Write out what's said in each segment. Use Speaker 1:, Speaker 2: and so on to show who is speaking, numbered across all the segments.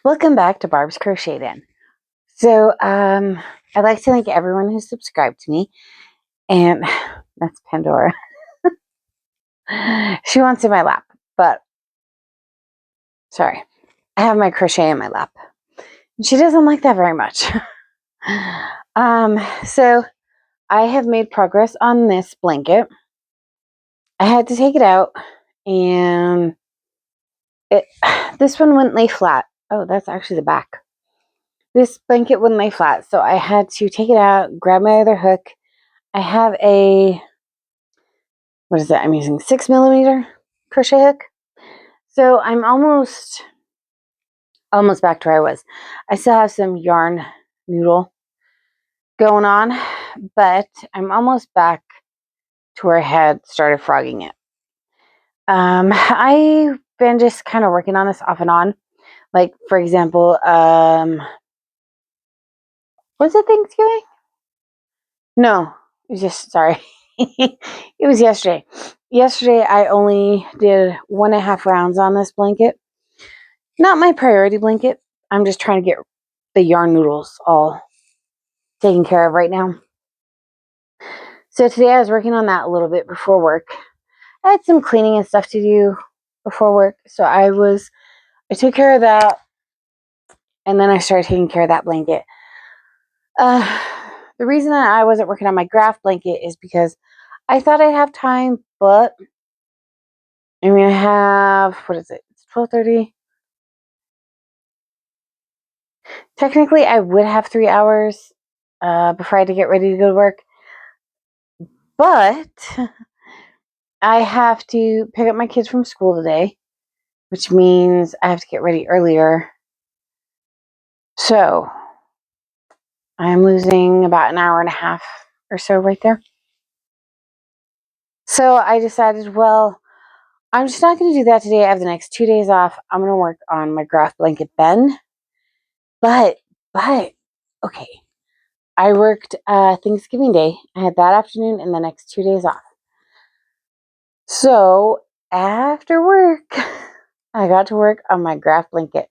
Speaker 1: Welcome back to Barb's Crochet Den. So, I'd like to thank everyone who subscribed to me, and that's Pandora. She wants in my lap, but sorry, I have my crochet in my lap. She doesn't like that very much. So I have made progress on this blanket. I had to take it out, and this one wouldn't lay flat. Oh, that's actually the back. This blanket wouldn't lay flat, so I had to take it out, grab my other hook. I have a, what is it? I'm using 6mm crochet hook. So I'm almost back to where I was. I still have some yarn noodle going on, but I'm almost back to where I had started frogging it. I've been just kind of working on this off and on. Like, for example, was it Thanksgiving? No, it was just, sorry. It was yesterday. Yesterday, I only did 1.5 rounds on this blanket. Not my priority blanket. I'm just trying to get the yarn noodles all taken care of right now. So today I was working on that a little bit before work. I had some cleaning and stuff to do before work. So I took care of that, and then I started taking care of that blanket. The reason that I wasn't working on my graph blanket is because I thought I'd have time, but I mean, I have, what is it? It's 12:30. Technically, I would have 3 hours before I had to get ready to go to work. But I have to pick up my kids from school today, which means I have to get ready earlier. So I'm losing about 1.5 hours or so right there. So I decided, well, I'm just not going to do that today. I have the next 2 days off. I'm going to work on my graph blanket then. But, okay. I worked Thanksgiving Day. I had that afternoon and the next 2 days off. So after work, I got to work on my graph blanket.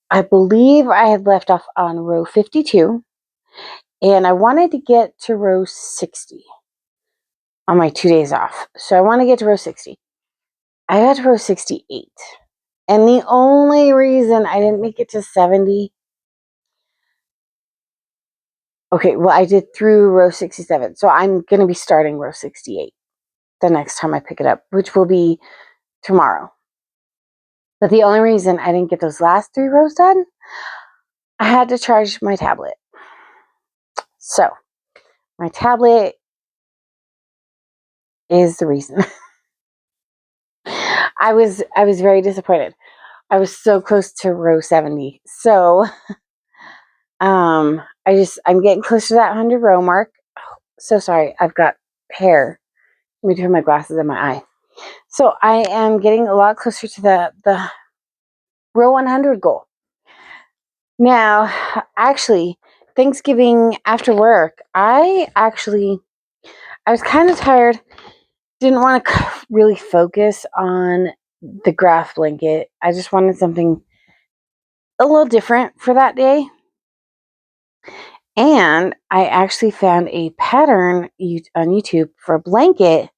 Speaker 1: I believe I had left off on row 52, and I wanted to get to row 60 on my 2 days off. So I want to get to row 60. I got to row 68. And the only reason I didn't make it to 70, okay, well, I did through row 67. So I'm going to be starting row 68 the next time I pick it up, which will be tomorrow. But the only reason I didn't get those last 3 rows done, I had to charge my tablet. So my tablet is the reason. I was very disappointed. I was so close to row 70. So I'm getting close to that 100 row mark. Oh, so sorry, I've got hair between my glasses and my eye. So I am getting a lot closer to the row 100 goal. Now, actually, Thanksgiving after work, I was kind of tired. Didn't want to really focus on the graph blanket. I just wanted something a little different for that day. And I actually found a pattern on YouTube for a blanket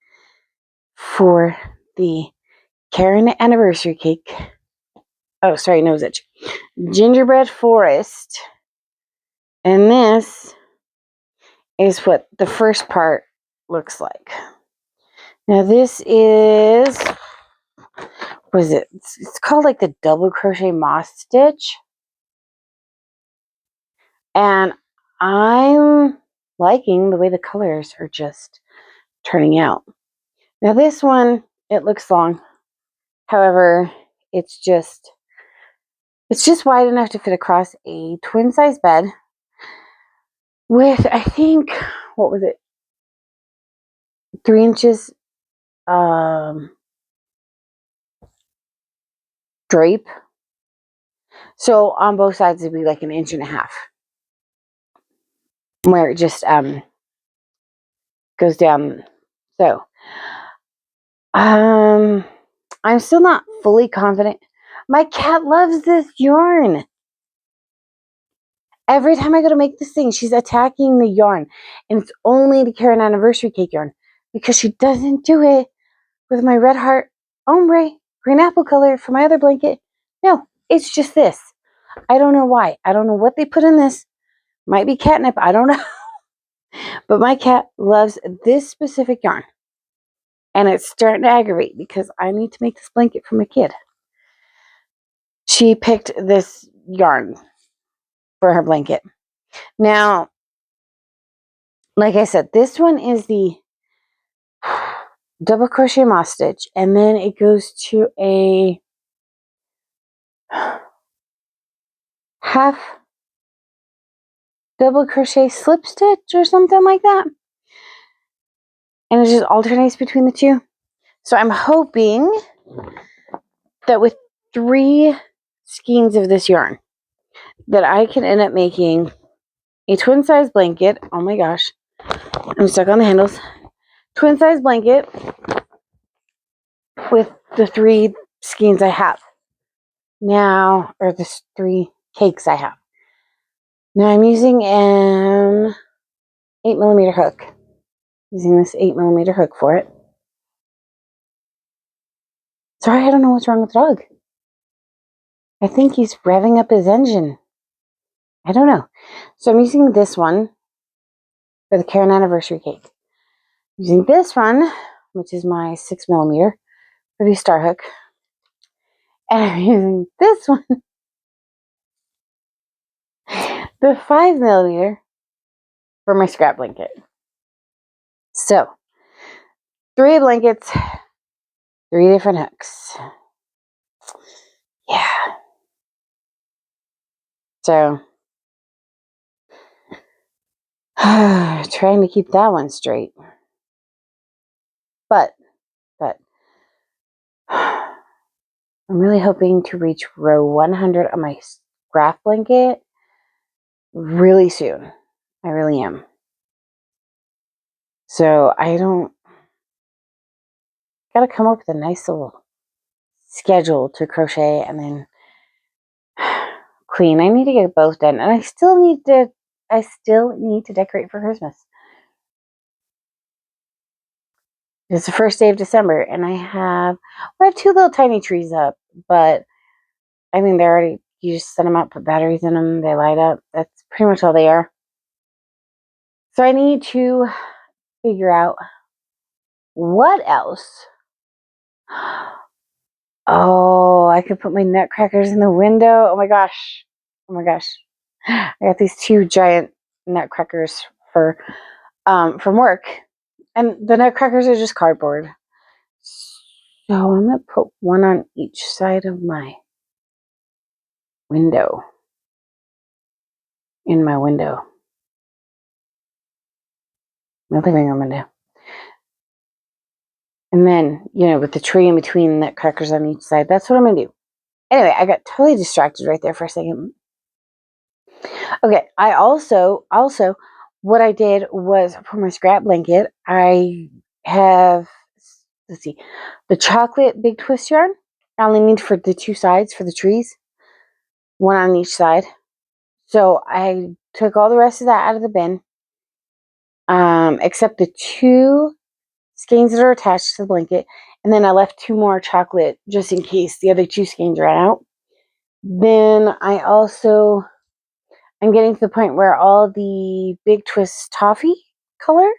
Speaker 1: for the Karen anniversary cake. Oh, sorry, nose itch. Gingerbread forest. And this is what the first part looks like. Now this is, what is it? It's called like the double crochet moss stitch. And I'm liking the way the colors are just turning out. Now this one, it looks long. However, it's just wide enough to fit across a twin size bed with, I think, what was it? 3 inches drape. So on both sides it'd be like 1.5 inches where it just goes down. So I'm still not fully confident. My cat loves this yarn. Every time I go to make this thing, she's attacking the yarn. And it's only the Karen anniversary cake yarn because she doesn't do it with my red heart ombre green apple color for my other blanket. No, it's just this. I don't know why. I don't know what they put in this. Might be catnip. I don't know. But my cat loves this specific yarn. And it's starting to aggravate because I need to make this blanket for my kid. She picked this yarn for her blanket. Now, like I said, this one is the double crochet moss stitch, and then it goes to a half double crochet slip stitch or something like that. And it just alternates between the two. So I'm hoping that with 3 skeins of this yarn that I can end up making a twin size blanket. Oh my gosh, I'm stuck on the handles. Twin size blanket with the 3 skeins I have now, or the 3 cakes I have. Now I'm using an 8mm hook. Using this 8mm hook for it. Sorry, I don't know what's wrong with the dog. I think he's revving up his engine. I don't know. So I'm using this one for the Karen anniversary cake. Using this one, which is my 6mm, for the star hook. And I'm using this one, the 5mm, for my scrap blanket. So, 3 blankets, 3 different hooks. Yeah. So, trying to keep that one straight. But, I'm really hoping to reach row 100 on my scrap blanket really soon. I really am. So, gotta come up with a nice little schedule to crochet and then clean. I need to get both done, and I still need to decorate for Christmas. It's the first day of December, and I have 2 little tiny trees up, but I mean they're already. You just set them up, put batteries in them, they light up. That's pretty much all they are. So I need to figure out what else. Oh, I could put my nutcrackers in the window. Oh my gosh. I got these 2 giant nutcrackers from work. And the nutcrackers are just cardboard. So I'm going to put one on each side of my window. In my window. My living room window. And then, with the tree in between, nutcrackers on each side. That's what I'm going to do. Anyway, I got totally distracted right there for a second. Okay, I also, what I did was for my scrap blanket, I have, let's see, the chocolate big twist yarn. I only need for the 2 sides for the trees, one on each side. So I took all the rest of that out of the bin, except the 2 skeins that are attached to the blanket, and then I left 2 more chocolate just in case the other 2 skeins ran out. Then I'm getting to the point where all the big twist toffee color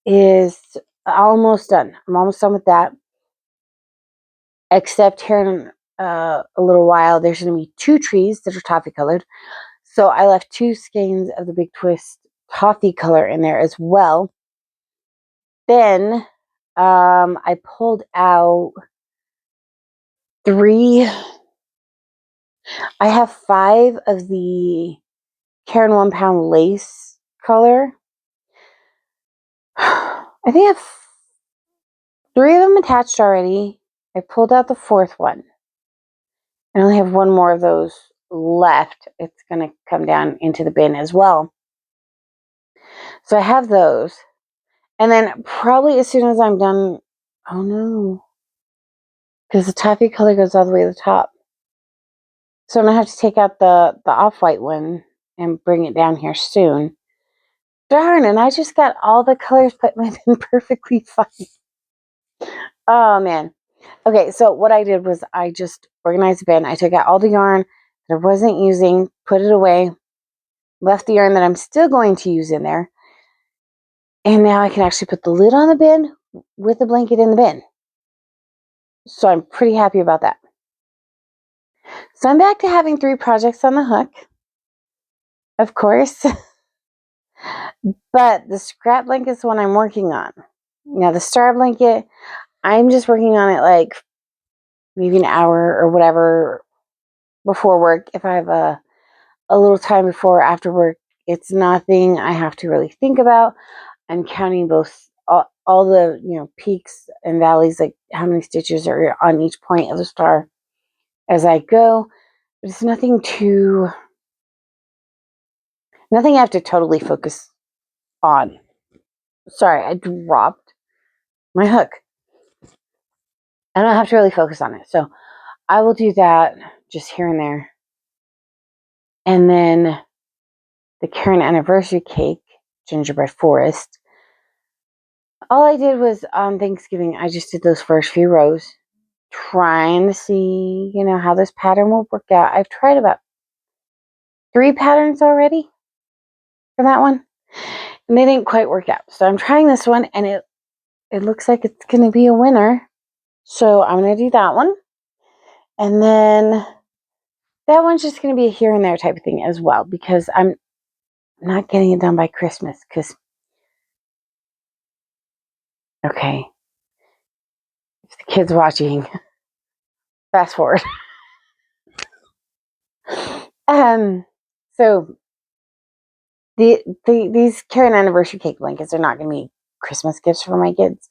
Speaker 1: is almost done. I'm almost done with that. Except here in a little while, there's going to be 2 trees that are toffee colored. So I left 2 skeins of the big twist toffee color in there as well. Then I pulled out 3. I have 5 of the Karen 1 pound lace color. I think I have 3 of them attached already. I pulled out the 4th one. I only have 1 more of those left. It's going to come down into the bin as well. So I have those. And then probably as soon as I'm done, oh no, because the toffee color goes all the way to the top. So I'm going to have to take out the off-white one and bring it down here soon. Darn, and I just got all the colors put in my bin perfectly fine. Oh, man. Okay, so what I did was I just organized the bin. I took out all the yarn that I wasn't using, put it away, left the yarn that I'm still going to use in there. And now I can actually put the lid on the bin with the blanket in the bin. So I'm pretty happy about that. So I'm back to having 3 projects on the hook, of course. But the scrap blanket is the one I'm working on. Now the star blanket, I'm just working on it like maybe an hour or whatever before work. If I have a little time before or after work, it's nothing I have to really think about. I'm counting both all the peaks and valleys, like how many stitches are on each point of the star as I go. But it's nothing I have to totally focus on. Sorry, I dropped my hook. I don't have to really focus on it. So I will do that just here and there. And then the Karen anniversary cake, gingerbread forest. All I did was on Thanksgiving, I just did those first few rows, trying to see, how this pattern will work out. I've tried about 3 patterns already for that one, and they didn't quite work out. So I'm trying this one, and it looks like it's going to be a winner. So I'm going to do that one. And then that one's just going to be a here and there type of thing as well, because I'm not getting it done by Christmas. Okay, if the kid's watching, fast forward. So these Karen anniversary cake blankets are not going to be Christmas gifts for my kids.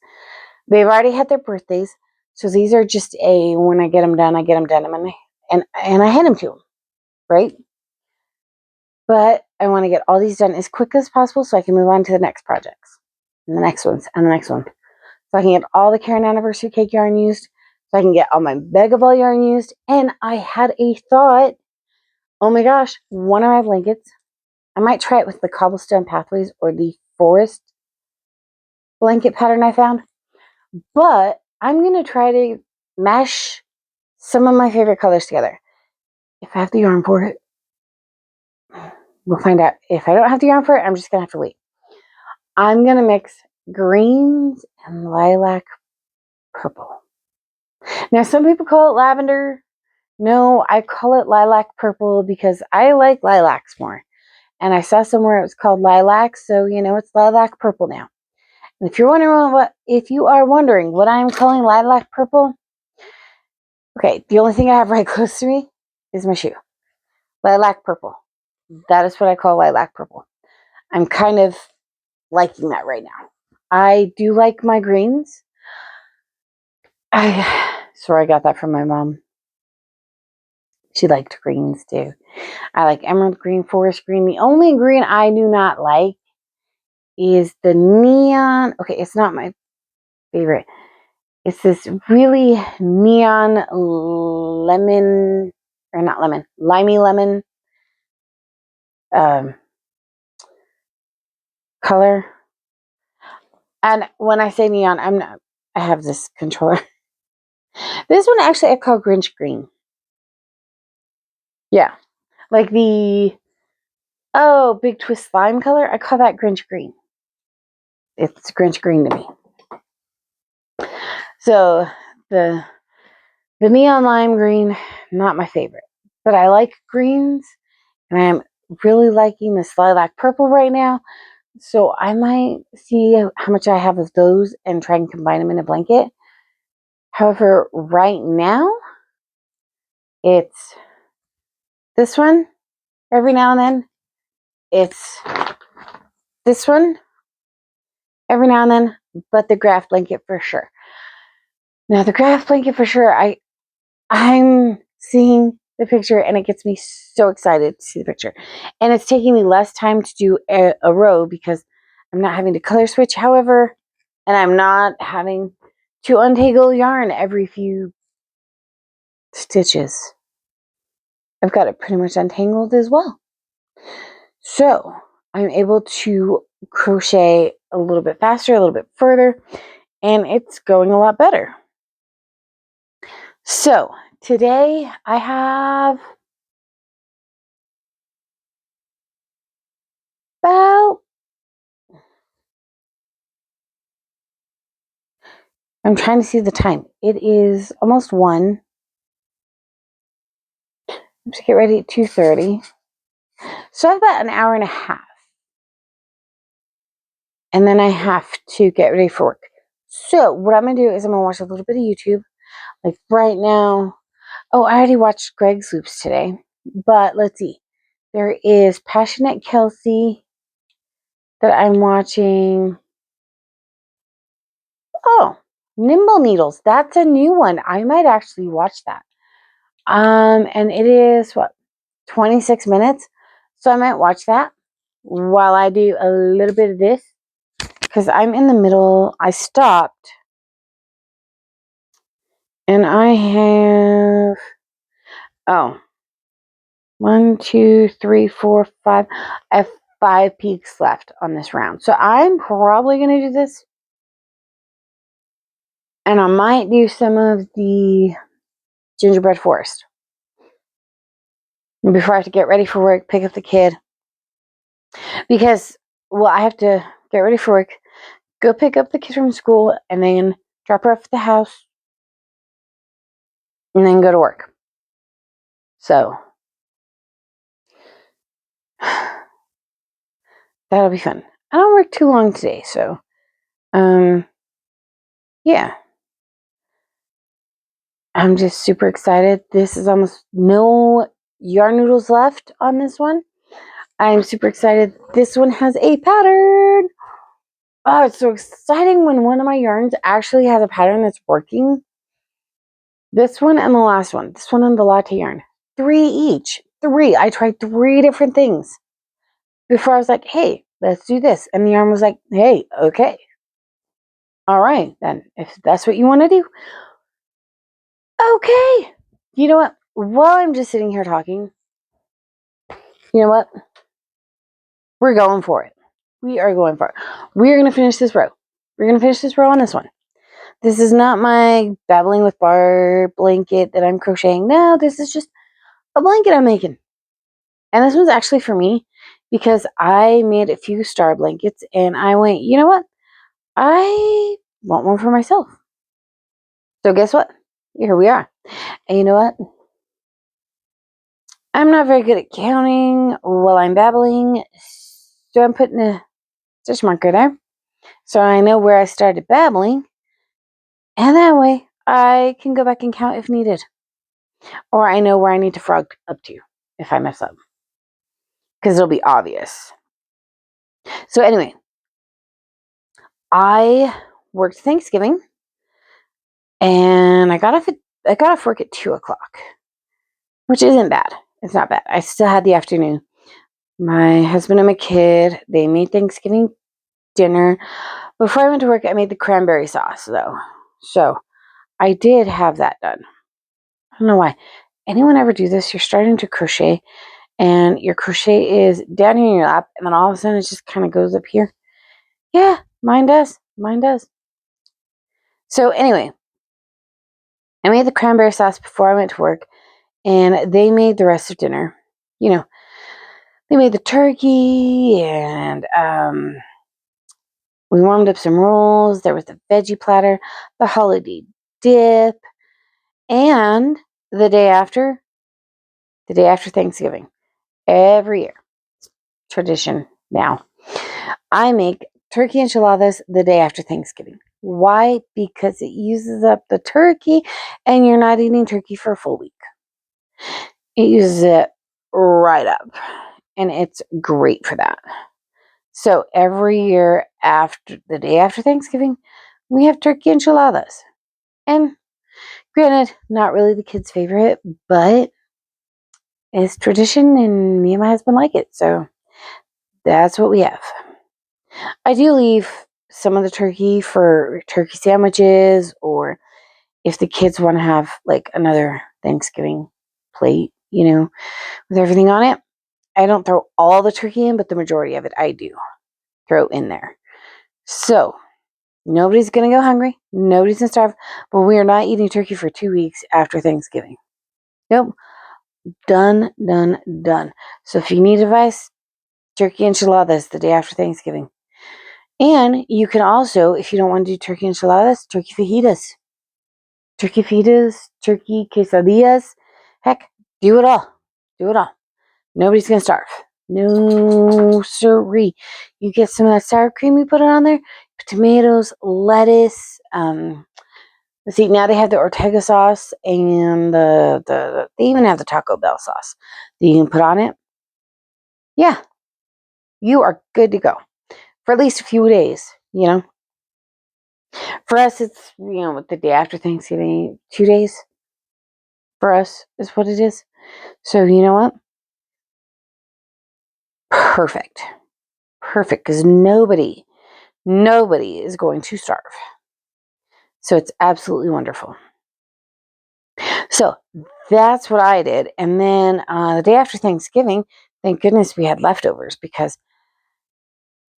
Speaker 1: They've already had their birthdays, so these are just when I get them done, I and I hand them to them, right? But I want to get all these done as quick as possible so I can move on to the next projects, and the next ones, and the next one. So I can get all the Karen anniversary cake yarn used, so I can get all my Mega Ball yarn used. And I had a thought, oh my gosh, one of my blankets, I might try it with the cobblestone pathways or the forest blanket pattern I found. But I'm going to try to mesh some of my favorite colors together. If I have the yarn for it, we'll find out. If I don't have the yarn for it, I'm just going to have to wait. I'm going to mix greens and lilac purple. Now, some people call it lavender. No, I call it lilac purple because I like lilacs more. And I saw somewhere it was called lilac, so it's lilac purple now. And if you are wondering what I'm calling lilac purple, okay, the only thing I have right close to me is my shoe. Lilac purple. That is what I call lilac purple. I'm kind of liking that right now. I do like my greens. I got that from my mom. She liked greens too. I like emerald green, forest green. The only green I do not like is the neon. Okay, it's not my favorite. It's this really neon lemon, or not lemon, limey lemon color. And when I say neon, I have this controller. This one actually I call Grinch green. Yeah. Like the big twist slime color, I call that Grinch green. It's Grinch green to me. So the neon lime green, not my favorite. But I like greens, and I'm really liking this lilac purple right now. So I might see how much I have of those and try and combine them in a blanket. However, right now, it's this one every now and then. It's this one every now and then, but the graph blanket for sure. Now, the graph blanket for sure, I'm seeing the picture and it gets me so excited to see the picture. And it's taking me less time to do a row because I'm not having to color switch, however, and I'm not having to untangle yarn every few stitches. I've got it pretty much untangled as well. So I'm able to crochet a little bit faster, a little bit further, and it's going a lot better. So today I have about, I'm trying to see the time. It is almost 1. I have to get ready at 2:30. So I have about an hour and a half. And then I have to get ready for work. So what I'm going to do is I'm going to watch a little bit of YouTube. Like right now. Oh, I already watched Greg's Loops today. But let's see. There is Passionate Kelsey that I'm watching. Oh, Nimble Needles. That's a new one. I might actually watch that. And it is what, 26 minutes. So I might watch that while I do a little bit of this. Because I'm in the middle. I stopped. And I have, oh, 1, 2, 3, 4, 5. I have 5 peaks left on this round. So I'm probably going to do this. And I might do some of the gingerbread forest before I have to get ready for work, pick up the kid. Because, well, I have to get ready for work, go pick up the kid from school, and then drop her off at the house, and then go to work. So that'll be fun. I don't work too long today, so yeah. I'm just super excited. This is almost no yarn noodles left on this one. I'm super excited. This one has a pattern. Oh, it's so exciting when one of my yarns actually has a pattern that's working. This one and the last one. This one and the latte yarn. 3 each. 3. I tried 3 different things before I was like, hey, let's do this. And the yarn was like, hey, okay. All right, then. If that's what you want to do. Okay. You know what? While I'm just sitting here talking, you know what? We're going for it. We are going for it. We're going to finish this row. We're going to finish this row on this one. This is not my babbling with bar blanket that I'm crocheting. No, this is just a blanket I'm making. And this one's actually for me because I made a few star blankets and I went, you know what? I want one for myself. So guess what? Here we are. And you know what? I'm not very good at counting while I'm babbling. So I'm putting a stitch marker there. So I know where I started babbling. And that way I can go back and count if needed. Or I know where I need to frog up to if I mess up. Because it'll be obvious. So anyway, I worked Thanksgiving. And I got off work at 2 o'clock. Which isn't bad. It's not bad. I still had the afternoon. My husband and my kid, they made Thanksgiving dinner. Before I went to work, I made the cranberry sauce, though. So, I did have that done. I don't know why. Anyone ever do this? You're starting to crochet, and your crochet is down here in your lap, and then all of a sudden it just kind of goes up here. Yeah, mine does. Mine does. So, anyway, I made the cranberry sauce before I went to work, and they made the rest of dinner. You know, they made the turkey, and we warmed up some rolls. There was the veggie platter, the holiday dip, and the day after Thanksgiving. Every year. Tradition now. I make turkey enchiladas the day after Thanksgiving. Why? Because it uses up the turkey and you're not eating turkey for a full week. It uses it right up. And it's great for that. So every year after the day after Thanksgiving, we have turkey enchiladas. And granted, not really the kids' favorite, but it's tradition and me and my husband like it. So that's what we have. I do leave some of the turkey for turkey sandwiches or if the kids want to have like another Thanksgiving plate, you know, with everything on it. I don't throw all the turkey in, but the majority of it I do throw in there. So nobody's going to go hungry. Nobody's going to starve. But we are not eating turkey for 2 weeks after Thanksgiving. Nope. Done, done, done. So if you need advice, turkey enchiladas the day after Thanksgiving. And you can also, if you don't want to do turkey enchiladas, turkey fajitas. Turkey fajitas, turkey quesadillas. Heck, do it all. Do it all. Nobody's going to starve. No siree. You get some of that sour cream, you put it on there. Tomatoes, lettuce. Let's see, now they have the Ortega sauce and they even have the Taco Bell sauce that you can put on it. Yeah, you are good to go for at least a few days, you know. For us, it's, the day after Thanksgiving, 2 days for us is what it is. So, you know what? Perfect. Perfect, because nobody is going to starve. So it's absolutely wonderful. So that's what I did. And then the day after Thanksgiving, thank goodness we had leftovers, because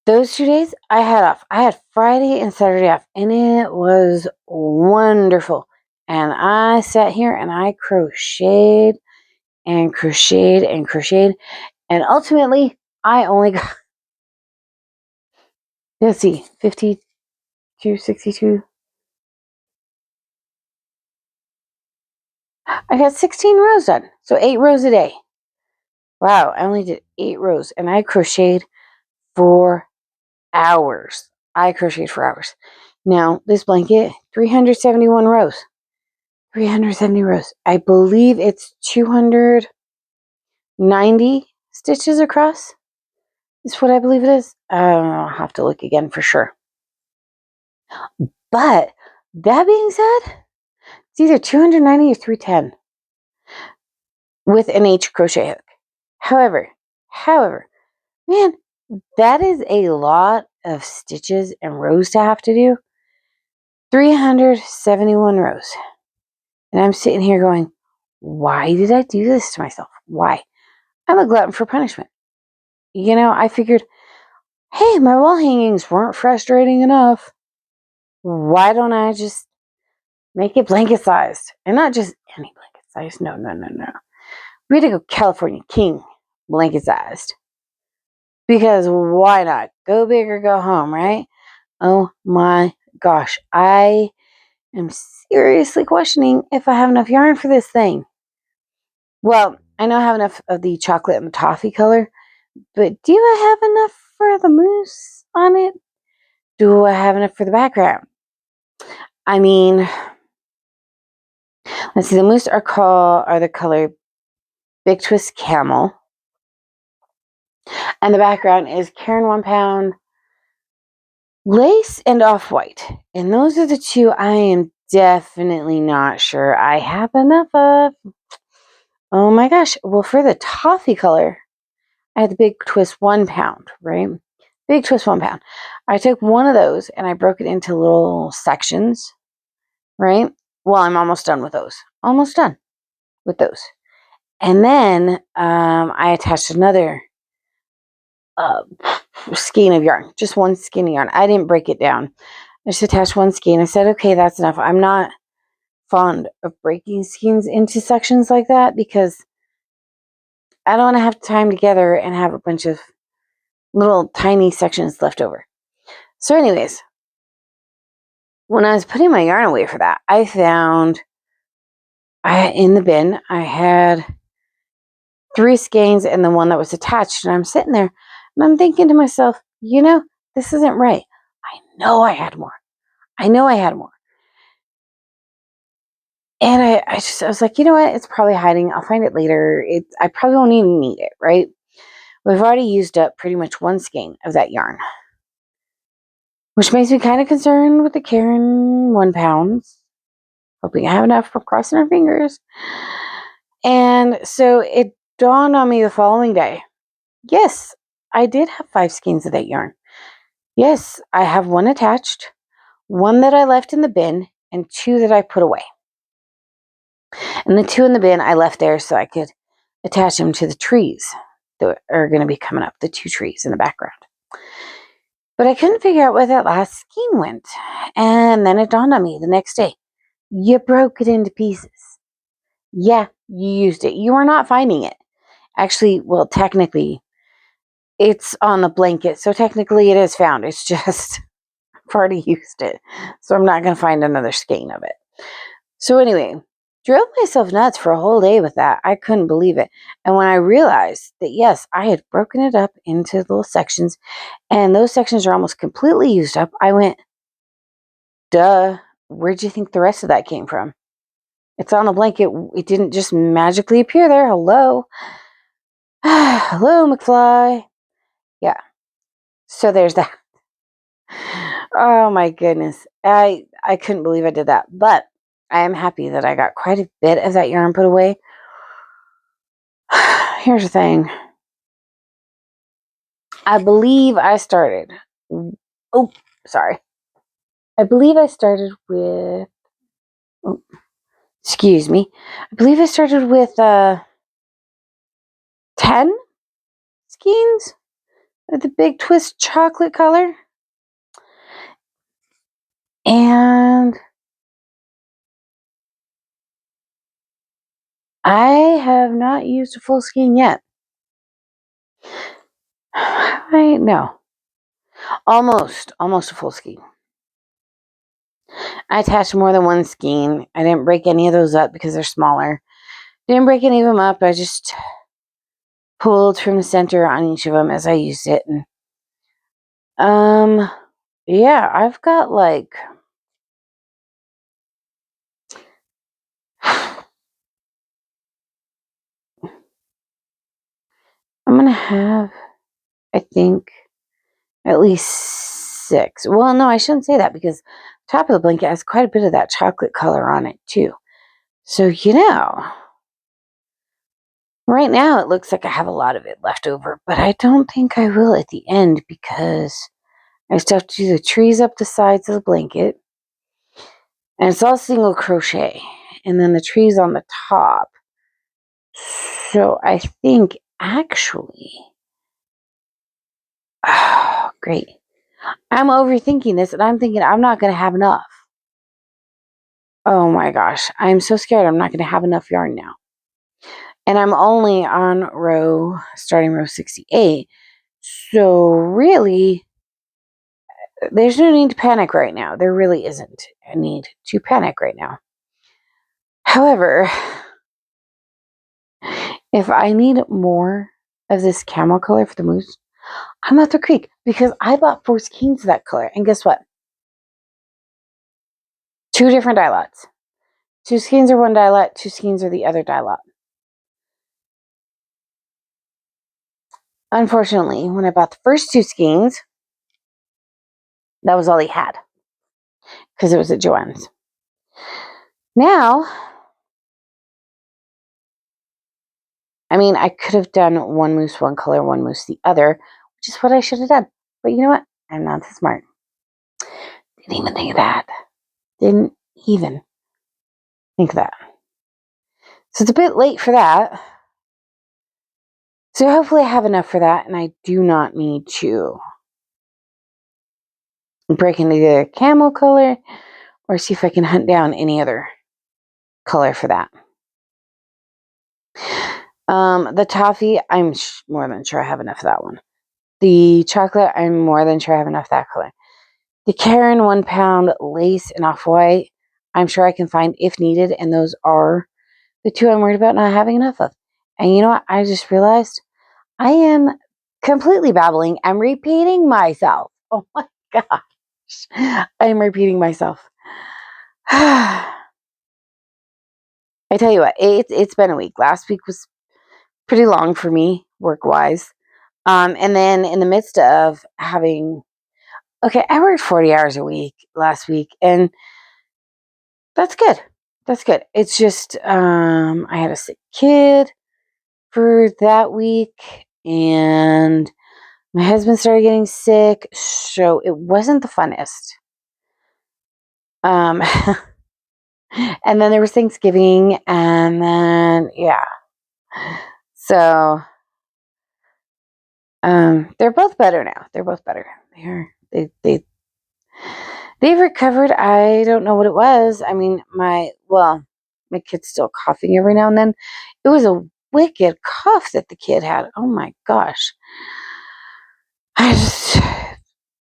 Speaker 1: those 2 days I had off. I had Friday and Saturday off, and it was wonderful. And I sat here and I crocheted and crocheted and crocheted. And ultimately, I only got, let's see, 52, 62. I got 16 rows done. So 8 rows a day. Wow, I only did 8 rows. And I crocheted for hours. I crocheted for hours. Now, this blanket, 371 rows. 370 rows. I believe it's 290 stitches across. Is what I believe it is. I'll have to look again for sure. But that being said, it's either 290 or 310 with an H crochet hook. However, man, that is a lot of stitches and rows to have to do. 371 rows. And I'm sitting here going, why did I do this to myself? Why? I'm a glutton for punishment. I figured, hey, my wall hangings weren't frustrating enough. Why don't I just make it blanket sized? And not just any blanket size. No. We had to go California King blanket sized. Because why not? Go big or go home, right? Oh my gosh. I am seriously questioning if I have enough yarn for this thing. Well, I know I have enough of the chocolate and the toffee color, but do I have enough for the mousse on it? Do I have enough for the background? I mean, let's see, the mousse are the color Big Twist Camel. And the background is Karen 1 pound lace and off-white. And those are the two I am definitely not sure I have enough of. Oh my gosh. Well, for the toffee color, I had the Big Twist 1 pound, right? Big Twist 1 pound. I took one of those and I broke it into little sections, right? Well, I'm almost done with those. Almost done with those. And then I attached another skein of yarn, just one skein of yarn. I didn't break it down. I just attached one skein. I said, okay, that's enough. I'm not fond of breaking skeins into sections like that because I don't want to have time together and have a bunch of little tiny sections left over. So anyways, when I was putting my yarn away for that, I found in the bin, I had 3 skeins and the one that was attached. And I'm sitting there and I'm thinking to myself, this isn't right. I know I had more. And I was like, you know what? It's probably hiding. I'll find it later. I probably won't even need it, right? We've already used up pretty much 1 skein of that yarn, which makes me kind of concerned with the Karen 1 pounds. Hoping I have enough. We're crossing our fingers. And so it dawned on me the following day. Yes, I did have 5 skeins of that yarn. Yes, I have 1 attached, 1 that I left in the bin, and 2 that I put away. And the 2 in the bin I left there so I could attach them to the trees that are going to be coming up, the 2 trees in the background. But I couldn't figure out where that last skein went. And then it dawned on me the next day. You broke it into pieces. Yeah, you used it. You are not finding it. Actually, well, technically, it's on the blanket. So technically it is found. It's just, I've already used it. So I'm not going to find another skein of it. So anyway, drove myself nuts for a whole day with that. I couldn't believe it. And when I realized that, yes, I had broken it up into little sections, and those sections are almost completely used up, I went, duh, where'd you think the rest of that came from? It's on a blanket. It didn't just magically appear there. Hello. Hello, McFly. Yeah. So there's that. Oh my goodness. I couldn't believe I did that. But I am happy that I got quite a bit of that yarn put away. Here's the thing. I believe I started. Oh, sorry. I believe I started with. Oh, excuse me. I believe I started with 10 skeins with the big twist chocolate color. And I have not used a full skein yet. No. Almost a full skein. I attached more than one skein. I didn't break any of those up because they're smaller. Didn't break any of them up. I just pulled from the center on each of them as I used it. And, yeah, I've got like... I'm going to have, I think, at least 6. Well, no, I shouldn't say that because the top of the blanket has quite a bit of that chocolate color on it too. So, right now it looks like I have a lot of it left over, but I don't think I will at the end because I still have to do the trees up the sides of the blanket. And it's all single crochet. And then the trees on the top. So I think actually... Oh, great. I'm overthinking this and I'm thinking I'm not going to have enough. Oh my gosh. I'm so scared I'm not going to have enough yarn now. And I'm only on starting row 68. So really, there's no need to panic right now. There really isn't a need to panic right now. However, if I need more of this camel color for the moose, I'm at the creek because I bought 4 skeins of that color. And guess what? 2 different dye lots. 2 skeins are one dye lot, 2 skeins are the other dye lot. Unfortunately, when I bought the first 2 skeins, that was all he had because it was at Joann's. Now, I mean, I could have done one moose one color, one moose the other, which is what I should have done. But you know what? I'm not that smart. Didn't even think of that. Didn't even think of that. So it's a bit late for that. So hopefully I have enough for that, and I do not need to break into the camel color or see if I can hunt down any other color for that. The toffee, I'm more than sure I have enough of that one. The chocolate, I'm more than sure I have enough of that color. The Karen 1 pound lace and off-white, I'm sure I can find if needed, and those are the 2 I'm worried about not having enough of. And you know what? I just realized I am completely babbling. I'm repeating myself. Oh my gosh. I'm repeating myself. I tell you what, it's been a week. Last week was pretty long for me, work-wise. And then in the midst of having... Okay, I worked 40 hours a week last week, and that's good. That's good. It's just I had a sick kid for that week, and my husband started getting sick, so it wasn't the funnest. And then there was Thanksgiving, and then, yeah. So, they're both better now. They're both better. They've recovered. I don't know what it was. I mean, my kid's still coughing every now and then. It was a wicked cough that the kid had. Oh my gosh.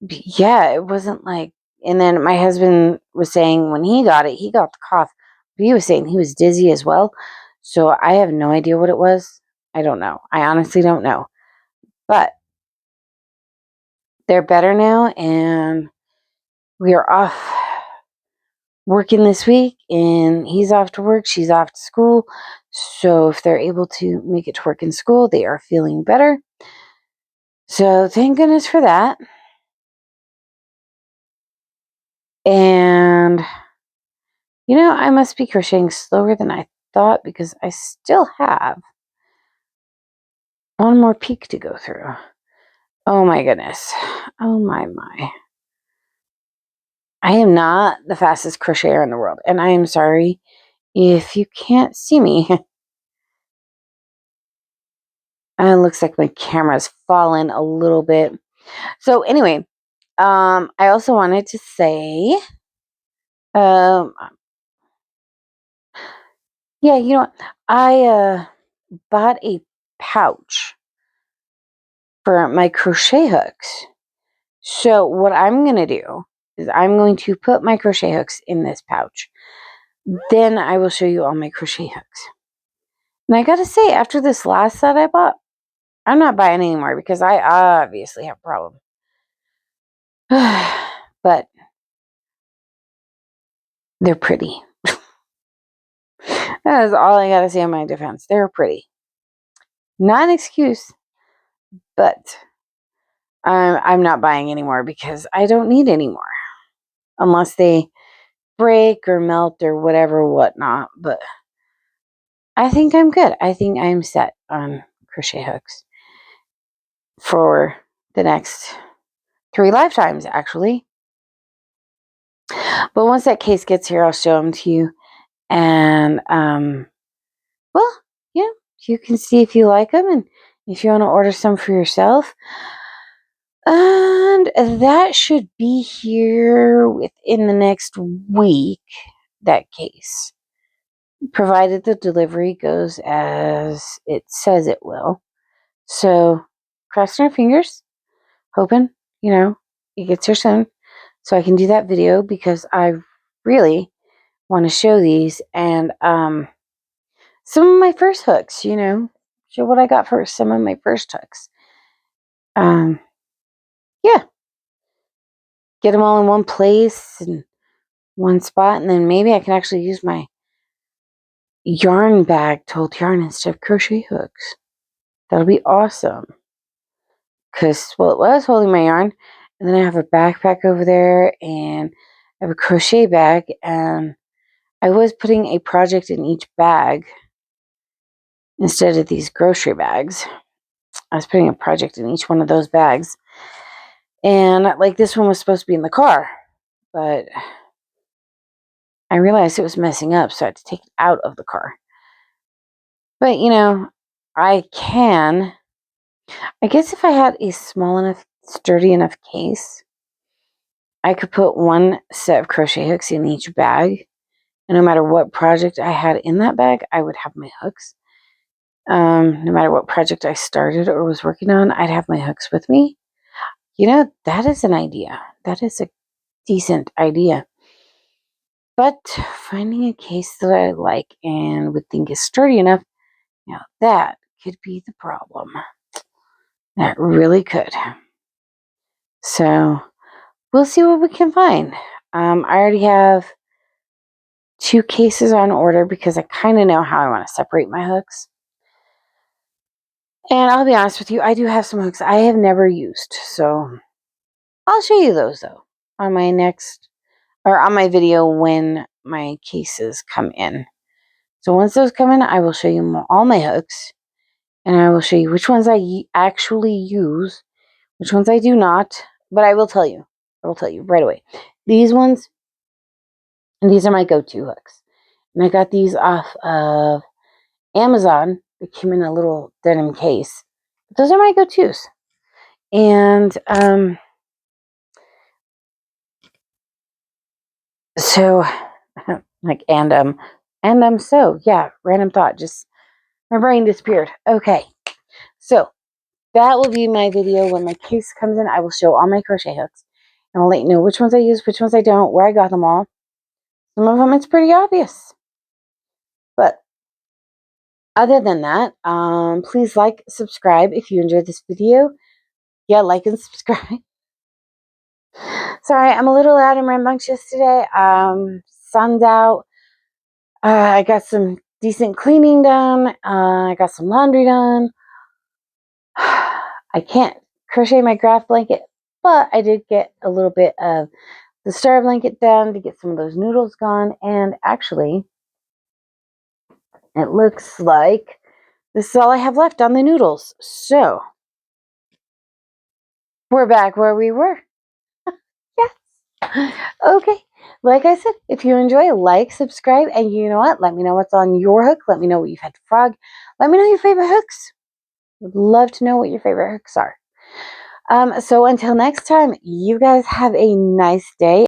Speaker 1: Yeah, it wasn't like, and then my husband was saying when he got it, he got the cough. But he was saying he was dizzy as well. So I have no idea what it was. I don't know. I honestly don't know. But they're better now, and we are off working this week, and he's off to work. She's off to school. So if they're able to make it to work in school, they are feeling better. So thank goodness for that. And, I must be crocheting slower than I thought because I still have one more peak to go through. Oh my goodness. Oh my. I am not the fastest crocheter in the world, and I am sorry if you can't see me. It looks like my camera's fallen a little bit. So anyway, I also wanted to say, yeah, you know what? I bought a pouch for my crochet hooks. So what I'm going to do is I'm going to put my crochet hooks in this pouch. Then I will show you all my crochet hooks. And I got to say, after this last set I bought, I'm not buying anymore because I obviously have a problem. But they're pretty. That is all I got to say on my defense. They're pretty. Not an excuse, but I'm not buying anymore because I don't need any more. Unless they break or melt or whatnot. But I think I'm good. I think I'm set on crochet hooks for the next 3 lifetimes, actually. But once that case gets here, I'll show them to you. And, well, yeah, you can see if you like them and if you want to order some for yourself. And that should be here within the next week, that case. Provided the delivery goes as it says it will. So, crossing our fingers, hoping, it gets here soon. So I can do that video because I really want to show these and some of my first hooks, show what I got for some of my first hooks. Yeah, get them all in one place and one spot, and then maybe I can actually use my yarn bag to hold yarn instead of crochet hooks. That'll be awesome. Because, well, it was holding my yarn, and then I have a backpack over there, and I have a crochet bag, and I was putting a project in each bag instead of these grocery bags. I was putting a project in each one of those bags. And like this one was supposed to be in the car, but I realized it was messing up, so I had to take it out of the car. But I guess if I had a small enough, sturdy enough case, I could put one set of crochet hooks in each bag. And no matter what project I had in that bag, I would have my hooks. No matter what project I started or was working on, I'd have my hooks with me. That is an idea. That is a decent idea. But finding a case that I like and would think is sturdy enough, that could be the problem. That really could. So we'll see what we can find. I already have 2 cases on order because I kind of know how I want to separate my hooks. And I'll be honest with you, I do have some hooks I have never used. So I'll show you those though on my video when my cases come in. So once those come in, I will show you all my hooks, and I will show you which ones I actually use, which ones I do not. But I will tell you right away. These ones, and these are my go-to hooks. And I got these off of Amazon They came in a little denim case. Those are my go-tos. And so like so yeah, random thought, just my brain disappeared. Okay, so that will be my video. When my case comes in, I will show all my crochet hooks and I'll let you know which ones I use, which ones I don't, where I got them all. Some of them it's pretty obvious, but other than that, please like, subscribe if you enjoyed this video. Yeah, like and subscribe. Sorry, I'm a little loud and rambunctious today. Sun's out. I got some decent cleaning done. I got some laundry done. I can't crochet my graph blanket, but I did get a little bit of the star blanket done to get some of those noodles gone. And actually, it looks like this is all I have left on the noodles. So we're back where we were. Yes. Okay. Like I said, if you enjoy, like, subscribe, and you know what? Let me know what's on your hook. Let me know what you've had to frog. Let me know your favorite hooks. Would love to know what your favorite hooks are. So until next time, you guys have a nice day.